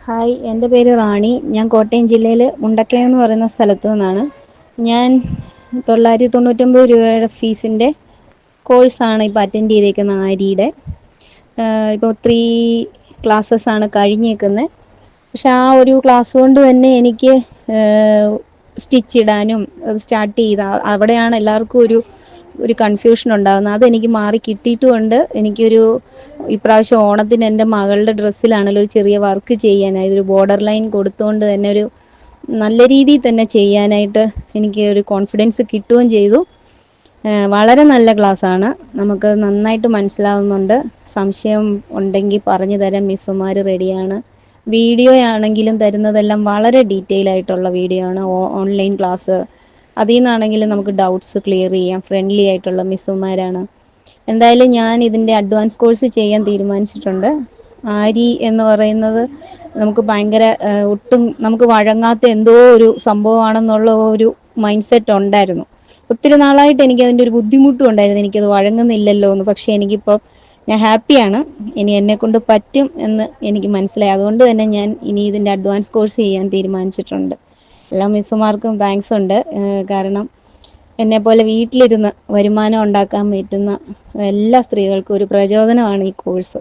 Hi, എൻ്റെ പേര് റാണി. ഞാൻ കോട്ടയം ജില്ലയിൽ മുണ്ടക്കയം എന്ന് പറയുന്ന സ്ഥലത്തു നിന്നാണ്. ഞാൻ 999 രൂപയുടെ ഫീസിൻ്റെ കോഴ്സാണ് ഇപ്പോൾ അറ്റൻഡ് ചെയ്തേക്കുന്നത് ആരിയുടെ. ഇപ്പോൾ 3 ക്ലാസ്സസാണ് കഴിഞ്ഞേക്കുന്നത്. പക്ഷെ ആ ഒരു ക്ലാസ് കൊണ്ട് തന്നെ എനിക്ക് സ്റ്റിച്ച് ഇടാനും അത് സ്റ്റാർട്ട് ചെയ്ത അവിടെയാണ് എല്ലാവർക്കും ഒരു കൺഫ്യൂഷൻ ഉണ്ടാകുന്നത്. അതെനിക്ക് മാറി കിട്ടിയിട്ടുമുണ്ട്. എനിക്കൊരു ഇപ്രാവശ്യം ഓണത്തിന് എൻ്റെ മകളുടെ ഡ്രസ്സിലാണല്ലോ ഒരു ചെറിയ വർക്ക് ചെയ്യാനായി ഒരു ബോർഡർ ലൈൻ കൊടുത്തുകൊണ്ട് തന്നെ ഒരു നല്ല രീതിയിൽ തന്നെ ചെയ്യാനായിട്ട് എനിക്ക് ഒരു കോൺഫിഡൻസ് കിട്ടുകയും ചെയ്തു. വളരെ നല്ല ക്ലാസ്സാണ്. നമുക്ക് നന്നായിട്ട് മനസ്സിലാവുന്നുണ്ട്. സംശയം ഉണ്ടെങ്കിൽ പറഞ്ഞു തരാൻ മിസ്സുമാർ റെഡിയാണ്. വീഡിയോ ആണെങ്കിലും തരുന്നതെല്ലാം വളരെ ഡീറ്റെയിൽ ആയിട്ടുള്ള വീഡിയോ ആണ്. ഓൺലൈൻ ക്ലാസ് അതിൽ നിന്നാണെങ്കിലും നമുക്ക് ഡൗട്ട്സ് ക്ലിയർ ചെയ്യാം. ഫ്രണ്ട്ലി ആയിട്ടുള്ള മിസ്സുമാരാണ്. എന്തായാലും ഞാൻ ഇതിൻ്റെ അഡ്വാൻസ് കോഴ്സ് ചെയ്യാൻ തീരുമാനിച്ചിട്ടുണ്ട്. ആരി എന്ന് പറയുന്നത് നമുക്ക് ഭയങ്കര ഒട്ടും നമുക്ക് വഴങ്ങാത്ത എന്തോ ഒരു സംഭവമാണെന്നുള്ള ഒരു മൈൻഡ് സെറ്റ് ഉണ്ടായിരുന്നു. ഒത്തിരി നാളായിട്ട് എനിക്കതിൻ്റെ ഒരു ബുദ്ധിമുട്ടും ഉണ്ടായിരുന്നു. എനിക്കത് വഴങ്ങുന്നില്ലല്ലോ എന്ന്. പക്ഷേ എനിക്കിപ്പോൾ ഞാൻ ഹാപ്പിയാണ്. ഇനി എന്നെക്കൊണ്ട് പറ്റും എന്ന് എനിക്ക് മനസ്സിലായി. അതുകൊണ്ട് തന്നെ ഞാൻ ഇനി ഇതിൻ്റെ അഡ്വാൻസ് കോഴ്സ് ചെയ്യാൻ തീരുമാനിച്ചിട്ടുണ്ട്. എല്ലാ മിസ്സുമാർക്കും താങ്ക്സ് ഉണ്ട്. കാരണം എന്നെപ്പോലെ വീട്ടിലിരുന്ന് വരുമാനം ഉണ്ടാക്കാൻ പറ്റുന്ന എല്ലാ സ്ത്രീകൾക്കും ഒരു പ്രചോദനമാണ് ഈ കോഴ്സ്.